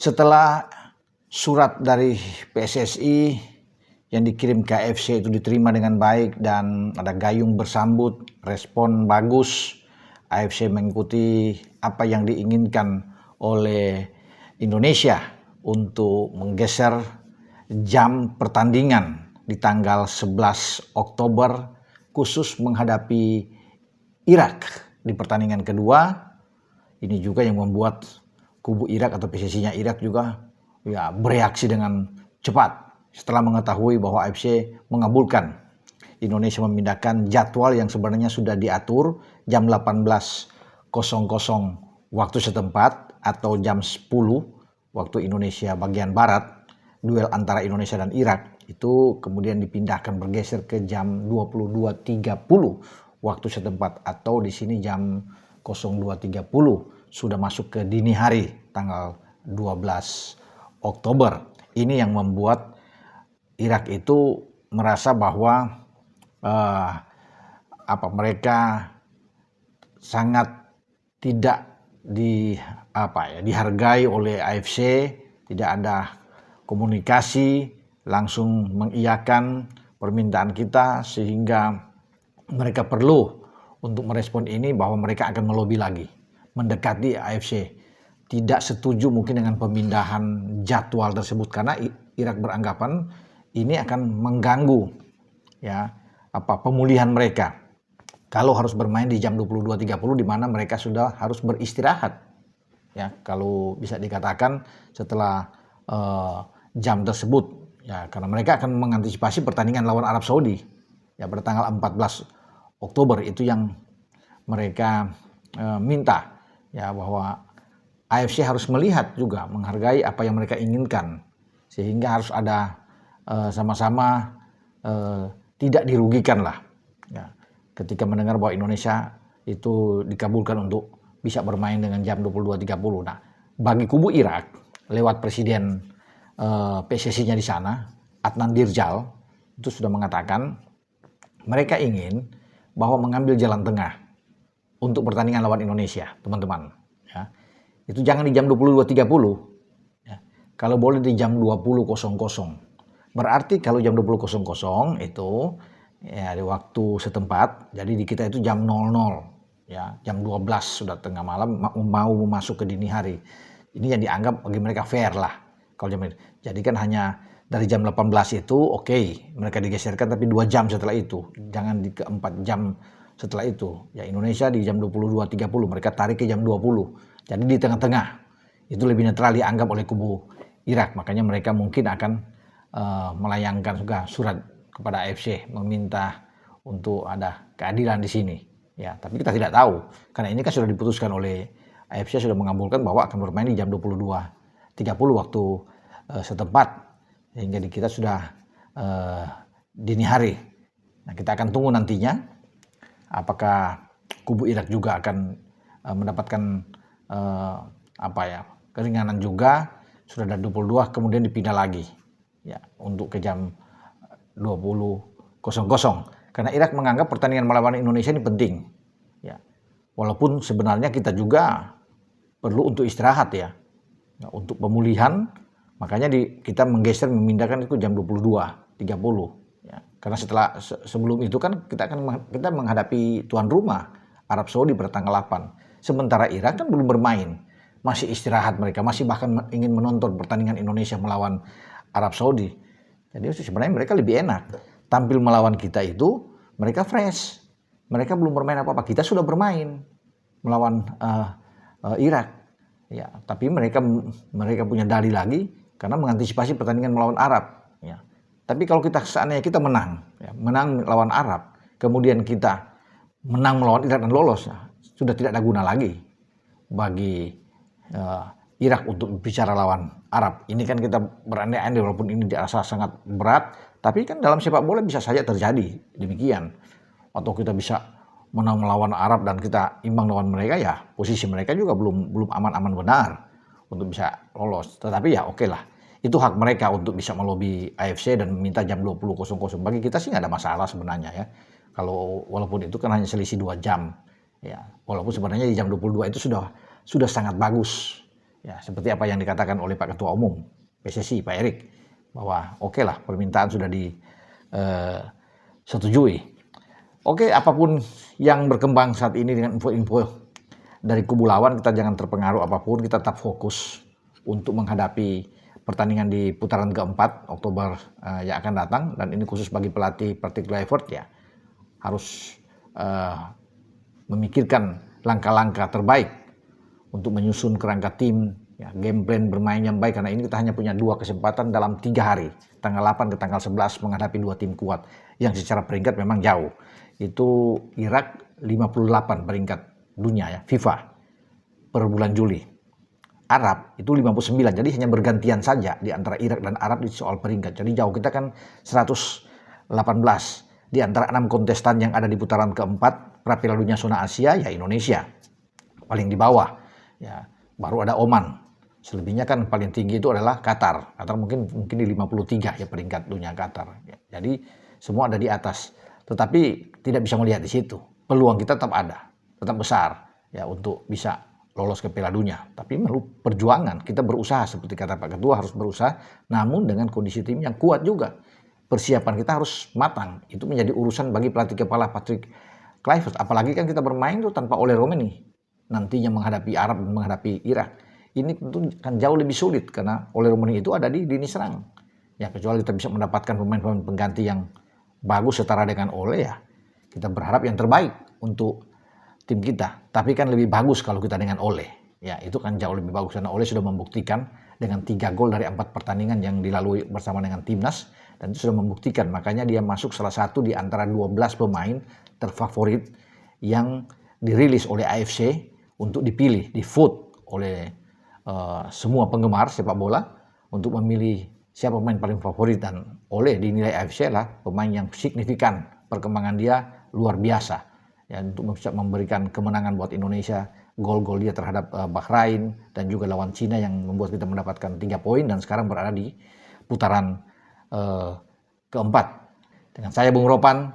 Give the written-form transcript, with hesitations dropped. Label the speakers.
Speaker 1: Setelah surat dari PSSI yang dikirim ke AFC itu diterima dengan baik dan ada gayung bersambut, respon bagus, AFC mengikuti apa yang diinginkan oleh Indonesia untuk menggeser jam pertandingan di tanggal 11 Oktober khusus menghadapi Irak di pertandingan kedua. Ini juga yang membuat kubu Irak atau PSSI-nya Irak juga bereaksi dengan cepat setelah mengetahui bahwa AFC mengabulkan Indonesia memindahkan jadwal yang sebenarnya sudah diatur jam 18.00 waktu setempat atau jam 10 waktu Indonesia bagian barat. Duel antara Indonesia dan Irak itu kemudian dipindahkan bergeser ke jam 22.30 waktu setempat atau di sini jam 02.30 sudah masuk ke dini hari tanggal 12 Oktober. Ini yang membuat Irak itu merasa bahwa mereka sangat tidak dihargai oleh AFC, tidak ada komunikasi, langsung mengiyakan permintaan kita sehingga mereka perlu untuk merespon ini bahwa mereka akan melobi lagi, mendekati AFC. Tidak setuju mungkin dengan pemindahan jadwal tersebut karena Irak beranggapan ini akan mengganggu pemulihan mereka. Kalau harus bermain di jam 22.30 di mana mereka sudah harus beristirahat. Ya, kalau bisa dikatakan setelah jam tersebut karena mereka akan mengantisipasi pertandingan lawan Arab Saudi pada tanggal 14 Oktober itu yang mereka minta bahwa AFC harus melihat juga menghargai apa yang mereka inginkan sehingga harus ada sama-sama tidak dirugikan lah ketika mendengar bahwa Indonesia itu dikabulkan untuk bisa bermain dengan jam 22.30. Nah, bagi kubu Irak lewat presiden PSSI-nya di sana, Adnan Dirjal itu sudah mengatakan mereka ingin bahwa mengambil jalan tengah untuk pertandingan lawan Indonesia, teman-teman. Itu jangan di jam 22.30. Kalau boleh di jam 20.00. Berarti kalau jam 20.00 itu di waktu setempat, jadi di kita itu jam 00, jam 12 sudah tengah malam mau masuk ke dini hari. Ini yang dianggap bagi mereka fair lah. Kalau jam itu. Jadi kan hanya dari jam 18 itu mereka digeserkan tapi 2 jam setelah itu. Jangan di ke 4 jam setelah itu. Indonesia di jam 22.30 mereka tarik ke jam 20. Jadi di tengah-tengah. Itu lebih netral dianggap oleh kubu Irak. Makanya mereka mungkin akan melayangkan juga surat kepada AFC meminta untuk ada keadilan di sini. Tapi kita tidak tahu karena ini kan sudah diputuskan oleh AFC, sudah mengabulkan bahwa akan bermain di jam 22.30 waktu setempat sehingga di kita sudah dini hari. Nah, kita akan tunggu nantinya apakah kubu Irak juga akan mendapatkan keringanan juga. Sudah ada 22 kemudian dipindah lagi untuk ke jam 20.00 karena Irak menganggap pertandingan melawan Indonesia ini penting walaupun sebenarnya kita juga perlu untuk istirahat untuk pemulihan, makanya kita menggeser memindahkan itu jam 22.30 karena sebelum itu kan kita menghadapi tuan rumah Arab Saudi pada tanggal 8. Sementara Irak kan belum bermain, masih istirahat mereka, masih bahkan ingin menonton pertandingan Indonesia melawan Arab Saudi. Jadi sebenarnya mereka lebih enak tampil melawan kita itu, mereka fresh, mereka belum bermain apa-apa, kita sudah bermain melawan Irak. Tapi mereka punya dalih lagi karena mengantisipasi pertandingan melawan Arab. Tapi kalau seandainya kita menang melawan Arab, kemudian kita menang melawan Irak dan lolos, sudah tidak ada guna lagi bagi Irak untuk bicara lawan Arab. Ini kan kita berandai-andai walaupun ini dirasa sangat berat, tapi kan dalam sepak bola bisa saja terjadi demikian. Atau kita bisa menang melawan Arab dan kita imbang lawan mereka, posisi mereka juga belum aman-aman benar untuk bisa lolos. Tetapi oke lah, itu hak mereka untuk bisa melobi AFC dan meminta jam 20.00. Bagi kita sih nggak ada masalah sebenarnya Kalau walaupun itu kan hanya selisih 2 jam. Walaupun sebenarnya di jam 22 itu sudah sangat bagus. Ya, seperti apa yang dikatakan oleh Pak Ketua Umum PSSI, Pak Erik, bahwa oke lah permintaan sudah disetujui. Oke, apapun yang berkembang saat ini dengan info-info dari kubu lawan, kita jangan terpengaruh apapun, kita tetap fokus untuk menghadapi pertandingan di putaran keempat Oktober yang akan datang, dan ini khusus bagi pelatih Patrick Kluivert ya, harus memikirkan langkah-langkah terbaik untuk menyusun kerangka tim, ya, game plan bermain yang baik, karena ini kita hanya punya 2 kesempatan dalam 3 hari, tanggal 8 ke tanggal 11 menghadapi 2 tim kuat yang secara peringkat memang jauh. Itu Irak 58 peringkat dunia ya, FIFA per bulan Juli. Arab itu 59, jadi hanya bergantian saja di antara Irak dan Arab di soal peringkat. Jadi jauh, kita kan 118 di antara 6 kontestan yang ada di putaran keempat pra Piala Dunia zona Asia, ya Indonesia paling di bawah. Ya, baru ada Oman. Selebihnya kan paling tinggi itu adalah Qatar. Qatar mungkin di 53 ya peringkat dunia Qatar. Ya, jadi semua ada di atas. Tetapi tidak bisa melihat di situ. Peluang kita tetap ada, tetap besar ya untuk bisa lolos ke Piala Dunia. Tapi perlu perjuangan, kita berusaha seperti kata Pak Ketua, harus berusaha, namun dengan kondisi tim yang kuat juga. Persiapan kita harus matang. Itu menjadi urusan bagi pelatih kepala Patrick Kluivert. Apalagi kan kita bermain tuh tanpa Ole Romeni. Nantinya menghadapi Arab dan menghadapi Irak. Ini tentu kan jauh lebih sulit karena Ole Romeni itu ada di lini serang. Ya, kecuali kita bisa mendapatkan pemain-pemain pengganti yang bagus setara dengan Ole, ya kita berharap yang terbaik untuk tim kita. Tapi kan lebih bagus kalau kita dengan Ole. Ya, itu kan jauh lebih bagus karena Ole sudah membuktikan dengan 3 gol dari 4 pertandingan yang dilalui bersama dengan timnas, dan itu sudah membuktikan. Makanya dia masuk salah satu di antara 12 pemain terfavorit yang dirilis oleh AFC untuk dipilih, di vote oleh semua penggemar sepak bola untuk memilih siapa pemain paling favorit, dan Ole dinilai AFC lah pemain yang signifikan, perkembangan dia luar biasa ya untuk bisa memberikan kemenangan buat Indonesia. Gol-gol dia terhadap Bahrain dan juga lawan Cina yang membuat kita mendapatkan 3 poin dan sekarang berada di putaran keempat. Dengan saya Bung Ropan,